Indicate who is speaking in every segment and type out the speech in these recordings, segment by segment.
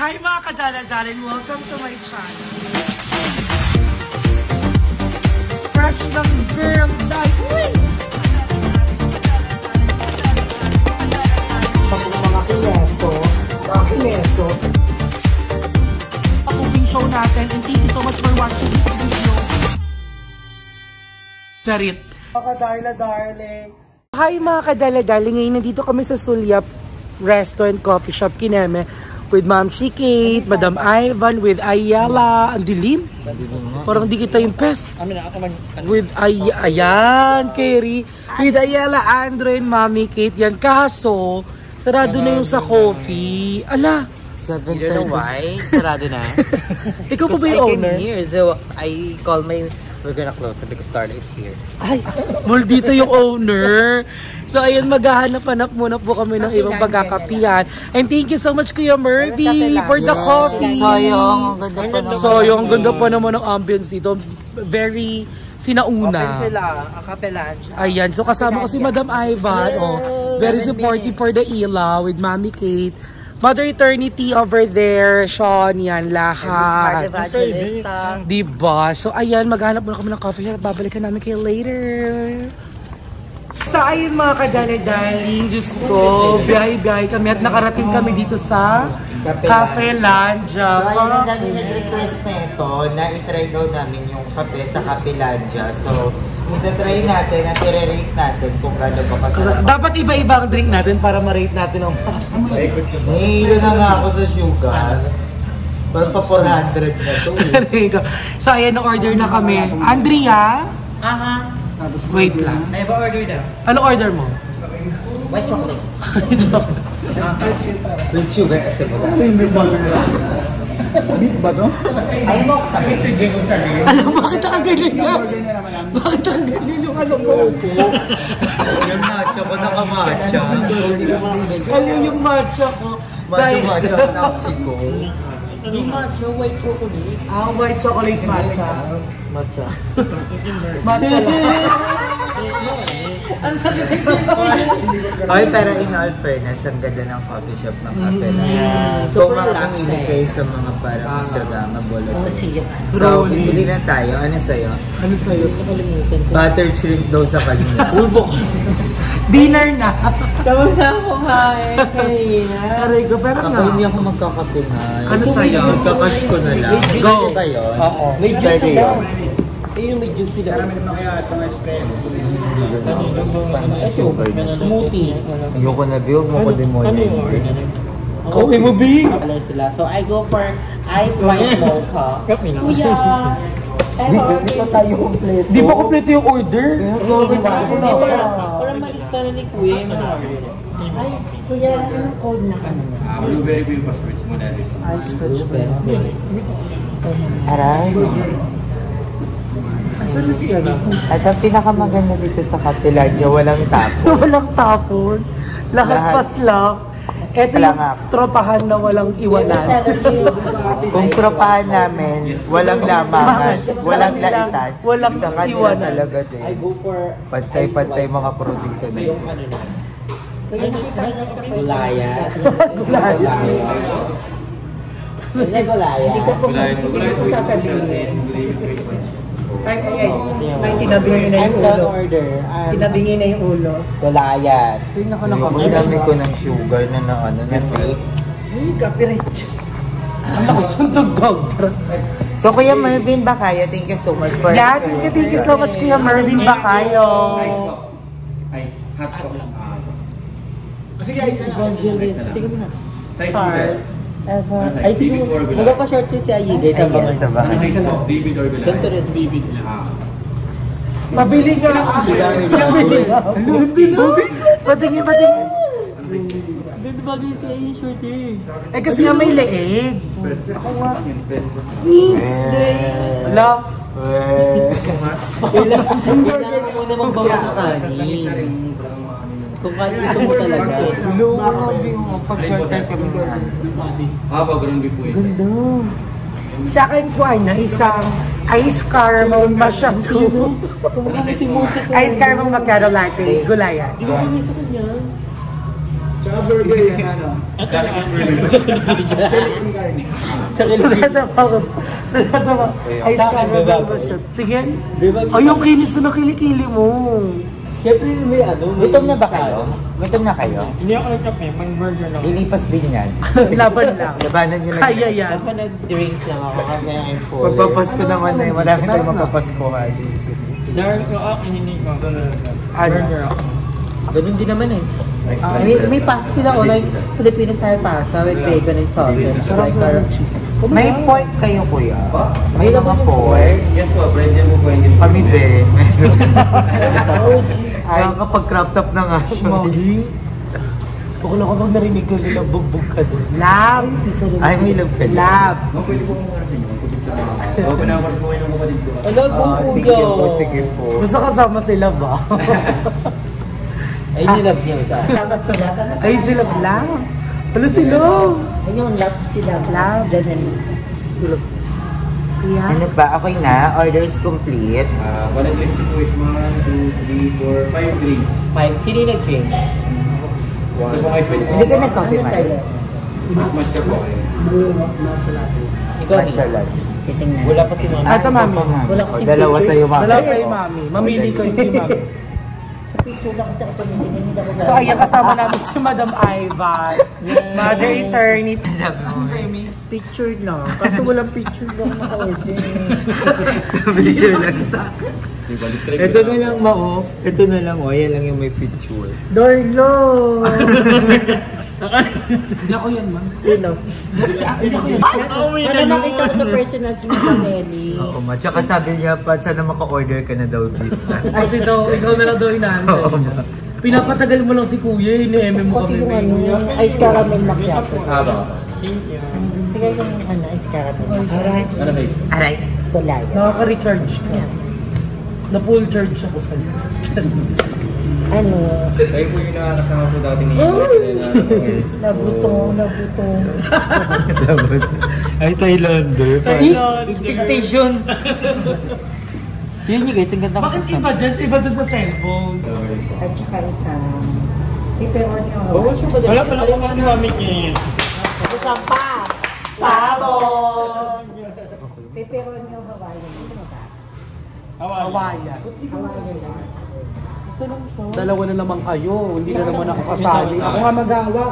Speaker 1: Hi mga kadala-dalan! Welcome to my channel. Fresh ng girl night! Mga kineto. Pag-ubing show natin and thank you so much for watching this video. Charit. Mga kadala-darling. Hi mga kadala-darling! Ngayon nandito kami sa Sulyap Resto and Coffee Shop Kineme with Ma'am Chikate, Madam Ivan, with Ayala. Ang dilim. Parang di kita yung pes. With ayan, Kerry. With Ayala, Andre, and Mami Kate. Yan. Kaso, sarado na yung sa coffee. Ala.
Speaker 2: 7:30. You know why? Sarado na.
Speaker 1: Ikaw pa ba yung owner?
Speaker 2: Here, so I call my... We're gonna close it because Starla is here.
Speaker 1: Ay, dito yung owner. So, ayun, maghahanap-hanap muna po kami ng ibang pagkakapihan. And thank you so much, Kuya Mervy, for the coffee.
Speaker 2: Sayang, ang ganda pa naman.
Speaker 1: Sayang, ang ganda pa naman ng ambience dito. Very sinauna.
Speaker 2: Open sila, akapelancha.
Speaker 1: Ayan, so kasama ko si Madam Ivan. Oh, very supportive for the Ila with Mami Kate. Mother Eternity over there, Sean, yan, lahat. Diba? So, ayan, maghanap muna kami ng coffee shop. Babalikan namin kayo later. So, ayun mga kadali-daling, Diyos ko, biyahe-biyahe kami at nakarating kami dito sa Cafe Landia.
Speaker 2: So, ayun, ang dami nag-request na ito na itry daw namin yung kape sa Cafe Landia. So, itatry natin at i-rate natin kung gano'n ba kasarap.
Speaker 1: Dapat iba-iba ang drink natin para ma-rate natin ang...
Speaker 2: Nahihilo na nga ako sa sugar. Parang pa 400 na to.
Speaker 1: So, ayan, na-order na kami. Andrea?
Speaker 2: Aha.
Speaker 1: Wait lang.
Speaker 2: Ay, ba order na?
Speaker 1: Ano order mo?
Speaker 2: White chocolate.
Speaker 1: White chocolate.
Speaker 2: With sugar kasi mo.
Speaker 3: Beef ba to?
Speaker 2: Ayaw mo tabi.
Speaker 1: Alam mo, bakit nakaganyan na? Bakit nakaganyan yung alam mo?
Speaker 2: Yung matcha ko, naka-matcha.
Speaker 1: Alam yung matcha ko.
Speaker 2: Matcha na ko. Hindi matcha, white chocolate.
Speaker 1: Ah, white chocolate matcha.
Speaker 2: Matcha.
Speaker 1: Matcha lang.
Speaker 2: Ang sakit na dito. Okay, pero in all fairness, ang ganda ng coffee shop ng Cafe Landia. So, makapangili kayo sa mga parang Instagrammable. So, bili na tayo. Ano sa'yo?
Speaker 1: Ano sa'yo?
Speaker 2: Buttered shrimp daw sa kalimutan.
Speaker 1: Dinner na.
Speaker 2: Tapos na ako kumain kanina.
Speaker 1: Aray ko, pero
Speaker 2: ako hindi ako magkakape na.
Speaker 1: Ano sa'yo?
Speaker 2: Magkakash ko na lang.
Speaker 1: Go!
Speaker 2: Pwede ba yun?
Speaker 1: Oo.
Speaker 2: Pwede yun.
Speaker 1: Yung may juice nila.
Speaker 3: Marami naman kaya itong espresso.
Speaker 1: Smoothie.
Speaker 2: Ayoko na, Bill. Mo ko din mo yun.
Speaker 1: Okay mo, Bing?
Speaker 4: Sila. So I go for ice white mocha. Kuya!
Speaker 2: Hindi pa tayo kompleto.
Speaker 1: Di ba kompleto yung order?
Speaker 4: Parang malista na ni Kuya. Ay, Kuya, anong code na ano?
Speaker 3: Blueberry ko yung pa-switch mo na rin.
Speaker 1: Ice fudge ba?
Speaker 2: Aray.
Speaker 1: Asan na siya?
Speaker 2: At ang pinakamaganda dito sa Cafe Landia, walang tapon.
Speaker 1: Walang tapon. Lahat paslak. Ito yung tropahan na walang iwanan.
Speaker 2: Kung tropahan namin, walang lamangan, walang laitan,
Speaker 1: walang
Speaker 2: sa kanila
Speaker 1: iwanan.
Speaker 2: talaga din. Pantay-pantay mga crew dito na yun.
Speaker 4: Gulaya.
Speaker 1: Gulaya.
Speaker 4: Hindi ko
Speaker 3: sasabihin.
Speaker 4: Ay, tinabingin na yung ulo. Tinabingin na yung ulo. Gulayan.
Speaker 2: Yung dami ko ng sugar na ano, na tape.
Speaker 1: Copyright. Ang lakas ng dog.
Speaker 2: So, Kuya Mervin Bacayo, thank you so much for...
Speaker 1: Yeah, thank you so much, Kuya Mervin Bacayo.
Speaker 3: Ice. Hot ko. Kasi guys,
Speaker 4: Tingnan mo na.
Speaker 3: size
Speaker 4: Ay, tingnan mo. Magpapa-short ko si Ayide sa mga.
Speaker 2: Sa bahay.
Speaker 3: size mo, David or Gulay?
Speaker 4: Ganito rin. David.
Speaker 1: Pabili ka. Pabili ka. Patingin.
Speaker 4: Ganito bagay si Ayide short eh.
Speaker 1: Eh kasi nga may leeg. Wala.
Speaker 4: Kailangan mo na magbawas sa kanin. Kung kahit gusto mo talaga.
Speaker 2: Pag-short time kami doon.
Speaker 3: Ganun din po yun.
Speaker 1: Ganda. Sa akin po ay na isang ice caramel macchiato. Ice caramel macchiato latte, gulayan.
Speaker 4: Di ba kami sa kanya?
Speaker 3: Tsaka burger yung ano. Garlic burger.
Speaker 4: Sa Pilipinas.
Speaker 1: Ay, tingin. Ay, yung kinis na kilikili mo.
Speaker 4: Siyempre may ano.
Speaker 2: Gutom na ba kayo? Gutom na kayo?
Speaker 3: Hindi ako nagkape, pang burger lang.
Speaker 2: Lilipas din yan.
Speaker 1: Laban lang.
Speaker 2: Labanan nyo lang.
Speaker 1: Kaya yan.
Speaker 4: Ako nag-drinks lang ako kasi I'm full.
Speaker 2: Magpapasko naman eh. Marami tayong mapapaskuhan.
Speaker 3: Darn ko ako, hindi ko. Burger ako.
Speaker 4: Ganun din naman eh. May pasta sila ko, like Filipino style pasta with bacon and sausage.
Speaker 2: May pork kayo, kuya? May mga pork?
Speaker 3: Yes po, bread yan po pwede.
Speaker 2: Kami din. Kapag crop top na nga siya.
Speaker 1: Bukod ako bang narinig ko nila bugbog ka doon. Lab!
Speaker 2: Ay, may love ka.
Speaker 1: Lab!
Speaker 3: Pwede po muna sa inyo. Oo, pinawag po kayo ng kapatid ko.
Speaker 1: Alam po
Speaker 2: Thank you po, sige po.
Speaker 1: Basta kasama sila ba?
Speaker 4: Ay, nilab niya sa
Speaker 1: Ayun sila Lab! Ano sila?
Speaker 4: Ayun, lab sila. Lab. Kaya?
Speaker 2: Ano ba? Okay na? Orders complete.
Speaker 3: Walang drinks po is 1, 2, 3, 4, 5 drinks.
Speaker 4: 5. Sino yung nag-drink?
Speaker 3: Ito po guys, pwede po.
Speaker 2: Hindi ka nag-coffee man?
Speaker 3: Mas matcha po.
Speaker 4: Ikaw,
Speaker 2: Matcha latte.
Speaker 4: titingnan. Wala pa si mama.
Speaker 1: Ito, mami.
Speaker 4: Wala
Speaker 2: O,
Speaker 4: kasi
Speaker 2: dalawa
Speaker 4: picture.
Speaker 2: sa'yo, mami.
Speaker 1: Dalawa sa'yo, mami. Mamili ko yung mami.
Speaker 4: Sa picture lang kasi ako tumitingin. Hindi ako
Speaker 1: So, ayan, kasama namin si Madam Ivan. Mother Eternity.
Speaker 4: picture lang. Kasi walang picture lang naka-order.
Speaker 2: Picture lang ta.
Speaker 3: Diba, describe
Speaker 2: Ito na lang, Mao. Ito na lang, o. Yan lang yung may picture.
Speaker 4: Dorlo!
Speaker 1: Hindi ako yan, man.
Speaker 4: Hello.
Speaker 1: Hindi ako yan.
Speaker 4: Sana makita ko sa personal si Nelly.
Speaker 2: Oo, ma. Tsaka sabi niya pa, sana maka-order ka na daw, Krista.
Speaker 1: Kasi daw, ikaw na lang daw inaantay.
Speaker 2: Oo, ma.
Speaker 1: Pinapatagal mo lang si Kuya, ini-MM mo
Speaker 4: Kasi
Speaker 1: kami.
Speaker 4: yung ano, ice caramel macchiato.
Speaker 2: Aba.
Speaker 4: Tingnan ko yung ano, ice caramel macchiato. Alright.
Speaker 3: Ano size?
Speaker 2: Aray.
Speaker 4: Tulay.
Speaker 1: Nakaka-recharge ka. Na-full charge ako sa'yo.
Speaker 4: Ano?
Speaker 3: Kayo po yung nakakasama po dati ni
Speaker 2: Yes.
Speaker 4: Nabutong.
Speaker 2: Ay, Thailander.
Speaker 4: Invitation. Yun yung guys, ang ganda ko.
Speaker 1: Bakit iba dyan? Iba dun sa cellphone.
Speaker 4: At saka isang pepperoni o
Speaker 3: Wala pala kung ano mami niya.
Speaker 4: isang pa! Sabon! Pepperoni o Hawaiian. Ito na ba?
Speaker 1: Hawayan.
Speaker 4: Hawaiian lang.
Speaker 1: Dalawa na naman kayo. Hindi na naman nakakasali. Ako nga mag-awak.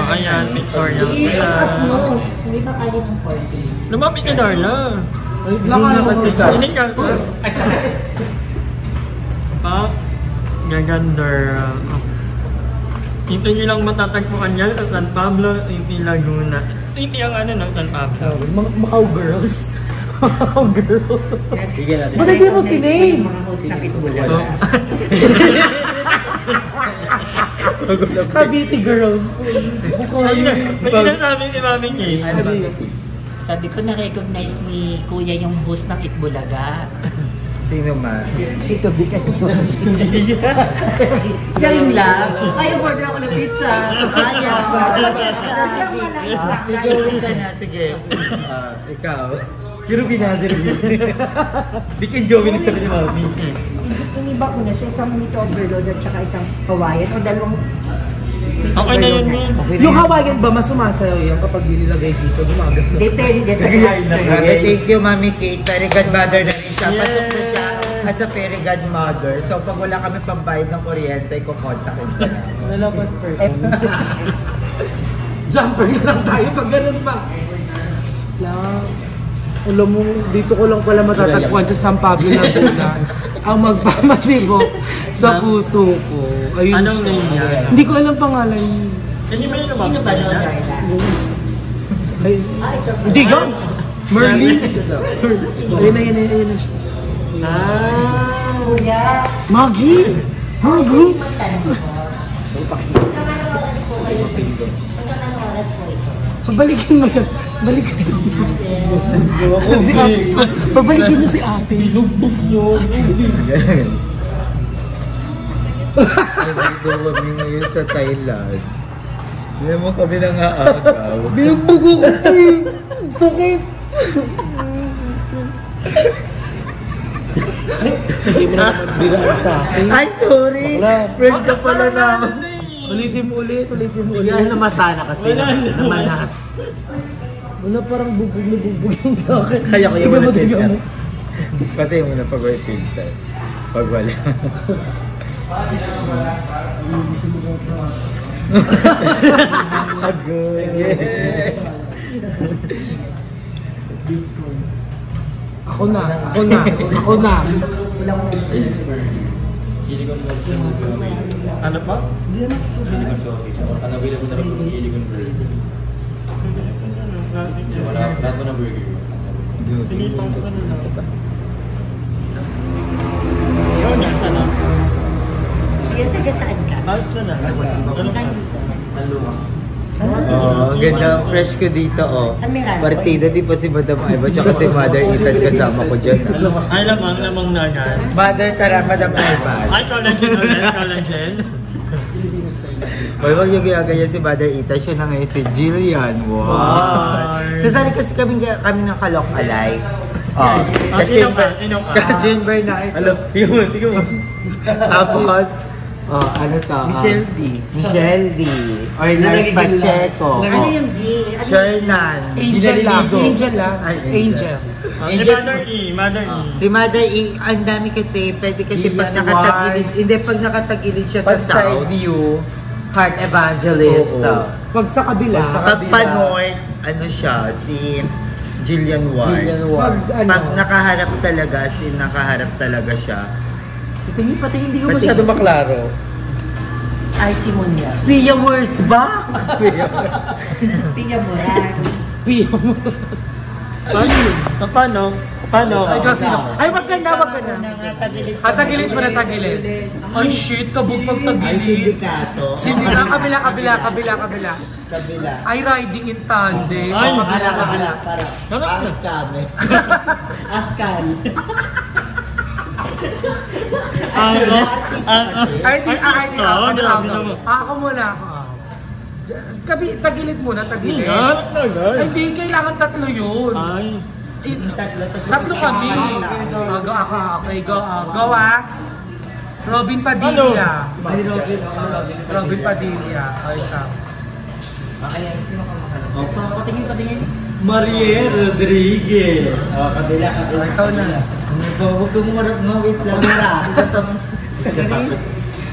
Speaker 3: Ayan, Victoria.
Speaker 4: Hindi ba kaya ng 40?
Speaker 3: Lumapit ka, Darla.
Speaker 1: Hindi kasi siya.
Speaker 3: Hindi ka. Pa, gaganda. Ito nyo lang matatagpuan yan sa San Pablo, Iti Laguna. Iti ang ano ng San Pablo.
Speaker 1: Macau girls. Macau girls.
Speaker 3: Sige natin.
Speaker 1: Ba't hindi mo sinave?
Speaker 4: Sakit mo lang.
Speaker 1: Cavite girls.
Speaker 3: May sinasabi si Mami Kate.
Speaker 4: Sabi ko na-recognize ni Kuya yung host ng Itbulaga.
Speaker 2: Sino man?
Speaker 4: Ito, bigat yun. Siya yung love. Ay, order ako ng pizza. Kaya.
Speaker 2: Sige, ka na. Sige. Ikaw. Si Ruby na, si Ruby. Bikin Joey na sabi ni Mami.
Speaker 4: Iniba ko na siya, isang minute overload at saka isang Hawaiian o dalawang
Speaker 3: Okay na yun, Min.
Speaker 1: Yung Hawaiian ba, mas sumasayaw yan kapag dinilagay dito? Gumaganda.
Speaker 4: Depende sa
Speaker 2: Thank you, Mami Kate. Very good mother na rin siya. Pasok na siya as a very good mother. So, pag wala kami pambayad ng kuryente, kukontakin ka na.
Speaker 1: Nalabat person. Jumper na lang tayo pag ganun pa. Lang. Alam mo, dito ko lang pala matatagpuan sa San Pablo Laguna ang magpamatibo sa puso ko. Ayun
Speaker 3: Anong
Speaker 1: siya.
Speaker 3: name niya?
Speaker 1: Hindi ko alam pangalan niya.
Speaker 3: Hindi ba yun lumapit
Speaker 4: Sino ba
Speaker 3: niya?
Speaker 1: Ay, hindi ka? Merlin? Ayun na, ayun na siya.
Speaker 4: Kuya.
Speaker 1: Maggie! Maggie! Pabalikin mo yan. Balikan mo. Si ate. Pabalikin niyo si ate. Binugbog niyo.
Speaker 2: Nandito kami ngayon sa Thailand. Hindi mo kami nangaagaw.
Speaker 1: Binugbog ako. Bakit? Hindi mo naman biraan sa akin.
Speaker 2: Ay, sorry!
Speaker 1: Wala.
Speaker 2: Friend ka pala naman.
Speaker 1: Ulitin mo ulit.
Speaker 2: Yan namasana kasi. Namanas.
Speaker 1: Wala parang bubog na bubog yung sa akin.
Speaker 2: Kaya ko yung wala filter. Patay mo na pag wala filter. Pag wala.
Speaker 1: Ako na.
Speaker 5: Chili con sausage.
Speaker 3: Ano pa?
Speaker 5: Chili con sausage. Unavailable na rin po chili con burger. Wala lahat ng burger.
Speaker 3: Pinipang ko na lang. Yun, yan ka lang.
Speaker 6: Yan, taga saan ka?
Speaker 3: Out na lang. Ano ka?
Speaker 5: San Lucas.
Speaker 2: Ganda ang fresh ko dito, oh.
Speaker 6: Sa Miranda.
Speaker 2: Partida, di pa si Madam Iva, tsaka si Mother Ethan kasama ko dyan.
Speaker 3: Ay, lamang na yan.
Speaker 2: Mother, tara, Madam Iva.
Speaker 3: Ay, collagen.
Speaker 2: Hoy, wag yung gagaya si Mother Ethan, siya na ngayon si Jillian. Wow! Sasali kasi kami ng kalok alike. Oh,
Speaker 3: Inom ka.
Speaker 2: Ka-chamber na ito. Alam, tingnan mo. Tapos, ano to? Michelle D. Or Nars Pacheco.
Speaker 6: Ano yung G?
Speaker 2: Shernan.
Speaker 1: Angel lang.
Speaker 3: Mother E.
Speaker 2: Si Mother E, ang dami kasi, pwede kasi pag nakatagilid, hindi pag nakatagilid siya sa south view, heart evangelist.
Speaker 1: Pag sa kabila.
Speaker 2: Pag pa-north, ano siya, si Jillian Ward. Pag nakaharap talaga siya.
Speaker 4: Patingin, hindi ko masyado maklaro.
Speaker 6: Ay, si Munya.
Speaker 2: Pia words back!
Speaker 6: Pia Moran.
Speaker 3: Paano?
Speaker 1: Ay, kasi ay, wag ka na.
Speaker 2: Tagilid
Speaker 1: Tagilid. Ay, shit, kabog pag
Speaker 2: Ay,
Speaker 1: tagilid.
Speaker 2: sindikato.
Speaker 1: Kabila. Ay, riding in tandem.
Speaker 3: Ay,
Speaker 2: Para. Askame.
Speaker 6: Askan.
Speaker 1: Ako muna. Tagilid muna. Ay, di, kailangan tatlo yun.
Speaker 3: Ay.
Speaker 1: Tatlo kami. Go ah. Robin Padilla. Robin Padilla. Ay,
Speaker 2: Patingin. Marie Rodriguez. Kabila.
Speaker 1: ikaw na.
Speaker 2: Huwag kong wait lang.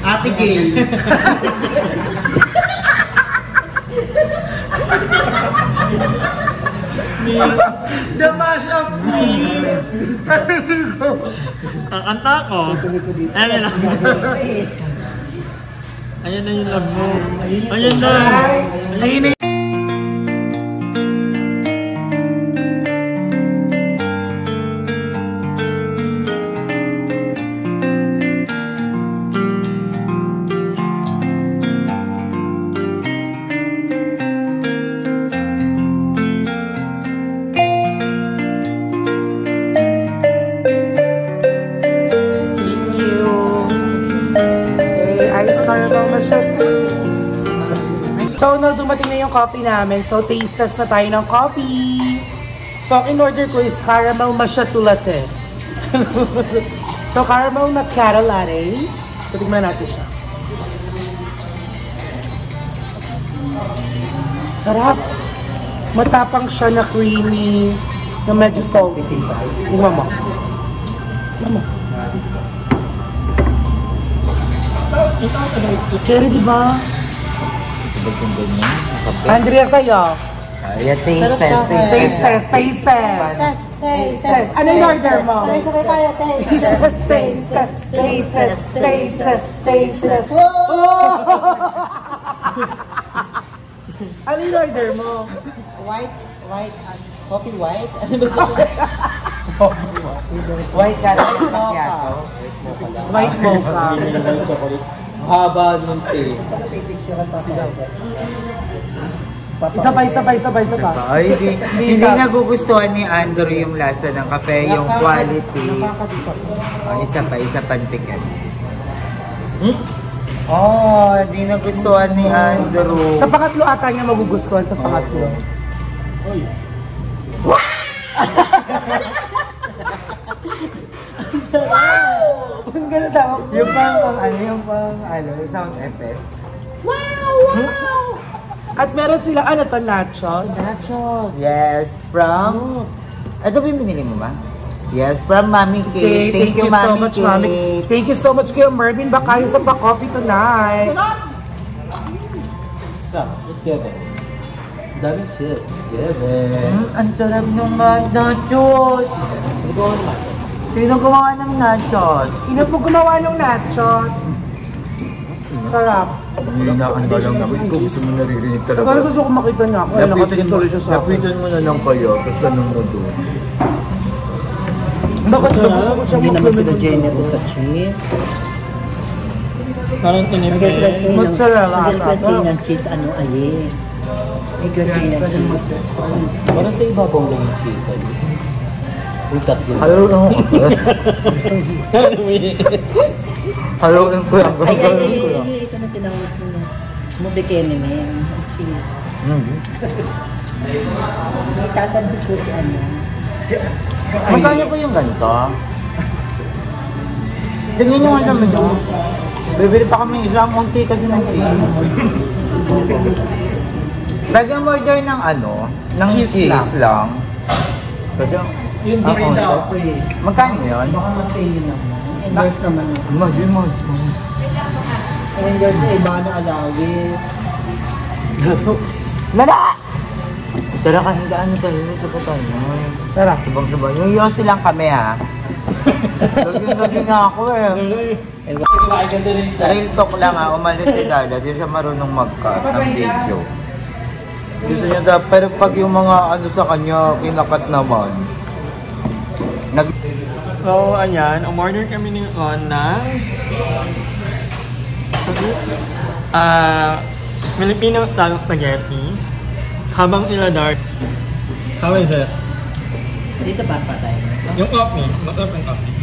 Speaker 2: Ate Gay.
Speaker 1: The mash of me.
Speaker 3: Kakanta ko. Ayan na yung love mo. Ayan na.
Speaker 1: Ayun na. So, dumating na yung coffee namin. So, taste test na tayo ng coffee. So, ang in-order ko is caramel macchiato latte. So, caramel macchiato latte. So, tignan natin siya. Sarap. Matapang siya na creamy, na medyo salty. Tingnan mo. Kaya di ba? Andrea, sa'yo.
Speaker 2: Ayan, taste test.
Speaker 1: Ano yung order mo? Taste test. Ano yung order mo?
Speaker 4: White, coffee white. White caramel macchiato.
Speaker 1: White mocha.
Speaker 2: Haba nung tea.
Speaker 1: Isa pa.
Speaker 2: Ay, hindi nagugustuhan ni Andrew yung lasa ng kape, yung quality. Isa pa ticket. Hindi nagustuhan ni Andrew.
Speaker 1: Sa pangatlo ata niya magugustuhan sa pangatlo.
Speaker 2: Ang ganda daw. Yung pang sound effect.
Speaker 1: Wow! At meron sila, ano to, nachos?
Speaker 4: Nachos.
Speaker 2: Yes, from... Ito ba yung binili mo ba? Yes, from Mami K.
Speaker 1: Okay, thank you so
Speaker 2: Mami
Speaker 1: much,
Speaker 2: K.
Speaker 1: Mami. Thank you so much, Kuya Mervin Bacayo sa pa-coffee tonight.
Speaker 5: Just give it. Daming chips. Give it.
Speaker 2: Ang sarap ng nachos. Sino gumawa ng nachos?
Speaker 1: Sino po gumawa ng nachos? Sarap.
Speaker 2: Hindi na ang galang namin. Ikaw gusto mo naririnig
Speaker 1: Pero
Speaker 2: talaga.
Speaker 1: gusto ko makita niya ako. Nakatingin tuloy siya sa akin.
Speaker 2: Napitan mo na lang kayo, tapos tanong mo doon.
Speaker 1: Bakit ba gusto ko siya
Speaker 4: Hindi naman sila
Speaker 1: mag-lumit?
Speaker 4: generous sa cheese.
Speaker 3: Parang tinipid.
Speaker 1: Mozzarella
Speaker 4: Ang
Speaker 1: ata.
Speaker 4: kasi ng cheese, ano, aye. May kasi ng cheese.
Speaker 5: Parang sa ibabaw lang yung cheese. Utat yun.
Speaker 2: Hello, hello, ko lang.
Speaker 4: Ay, ito na tinawag mo na. Mudekene na yan. Ang cheese. May tatanda ko si ano.
Speaker 2: Magkano po yung ganito? Tingnan nyo nga naman yung... Bibili pa kami isang unti kasi ng cheese. Lagyan mo order ng ano? Ng cheese lang. Kasi
Speaker 4: Yung di rin daw free.
Speaker 2: magkano yun?
Speaker 4: Baka mag-pay yun naman. Endorse naman.
Speaker 2: Mag.
Speaker 4: Endorse na iba na alawi.
Speaker 2: Lala! Tara ka, hindi ano tayo sa patay.
Speaker 1: Tara.
Speaker 2: Subang-subang. Yung yosi lang kami ha. Lagyan na ako eh. Real talk lang ha, umalis si Darla. Di siya marunong mag-cut ng video. Gusto niya dapat, pero pag yung mga ano sa kanya, kinakat naman.
Speaker 3: So, ayan, umorder kami ng Filipino style spaghetti. Habang sila dark. How is it?
Speaker 4: Dito pa tayo.
Speaker 3: Yung coffee, masarap yung coffee.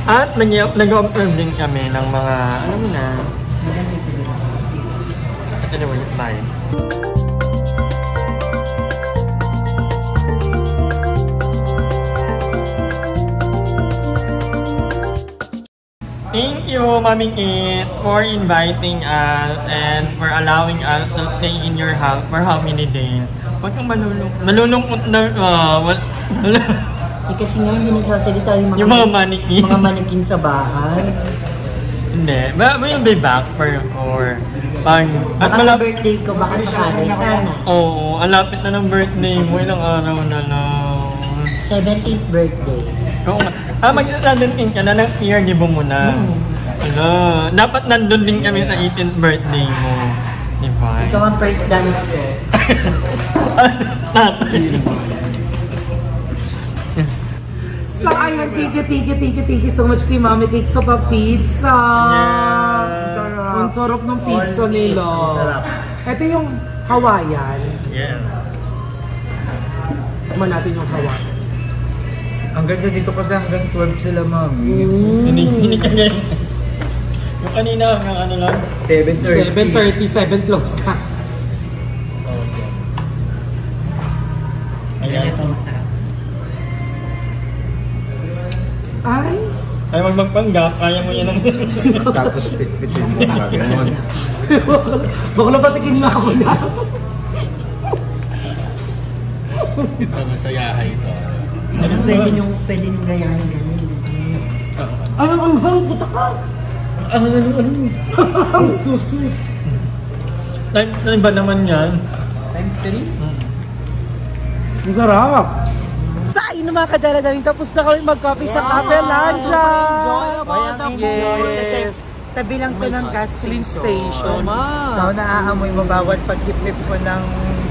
Speaker 3: At nag-observe din kami ng mga, ano mo na, anyway, tayo. Thank you, Mami Kate, for inviting us and for allowing us to stay in your house for how many days. Huwag kang malulungkot na,
Speaker 4: Kasi nga hindi nagsasalita
Speaker 3: yung mga manikin.
Speaker 4: Mga manikin sa bahay.
Speaker 3: Hindi, we'll be back for pag...
Speaker 4: Baka sa birthday ko, baka sakali sana.
Speaker 3: Oo, ang lapit na ng birthday mo, ilang araw na lang.
Speaker 4: 17th birthday.
Speaker 3: Oo nga. Mag-17 ka na ng year, di ba muna? Ano, dapat nandun din kami sa 18th birthday mo. Di ba?
Speaker 4: Ikaw ang first dance ko.
Speaker 1: So, ayun, thank you so much kay Mami Kate sa pa-pizza.
Speaker 3: Yeah.
Speaker 1: Ang sarap ng pizza nila. Ito yung Hawaiian.
Speaker 3: Yeah.
Speaker 1: Tikman natin yung Hawaiian.
Speaker 2: Ang ganda dito kasi hanggang 12 sila, Mami.
Speaker 3: Hindi ka ganyan. Yung kanina hanggang ano lang?
Speaker 1: 7:30, 7 close na.
Speaker 3: Ayan.
Speaker 1: Ay!
Speaker 3: Ay, magpanggap, kaya mo yan ang...
Speaker 2: Tapos pit-pitin mo na gano'n.
Speaker 1: Baka napatikin na ako na.
Speaker 5: Ito masayahay ito.
Speaker 6: Pwede nyo gayahin ganun.
Speaker 1: Ay, ang hang puta ka! Ang susus!
Speaker 3: Time ba naman yan?
Speaker 5: Times 3?
Speaker 1: Ang sarap! Sa ayun mga kadala-daling, tapos na kami mag-coffee sa Cafe Lancha!
Speaker 2: Kasi tabi lang to ng gas
Speaker 1: station.
Speaker 2: So, naaamoy mo bawat pag-hip-hip ko ng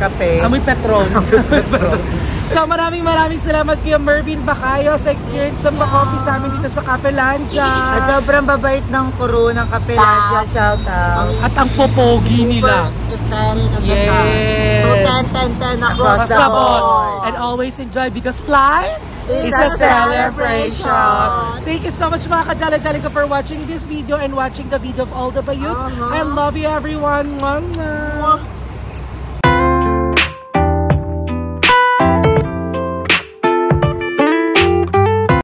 Speaker 2: kape.
Speaker 1: Amoy petrol. So maraming salamat kay Mervin Bacayo sa experience ng pa-coffee sa amin dito sa Cafe Lancha.
Speaker 2: At sobrang babait ng crew ng Cafe Lancha. Shout out.
Speaker 1: At ang popogi nila. Yes.
Speaker 2: So 10-10-10 across the board.
Speaker 1: And always enjoy because life is a celebration. Thank you so much mga kadala-daling ko for watching this video and watching the video of all the Bayut. I love you everyone. Mwah, mwah.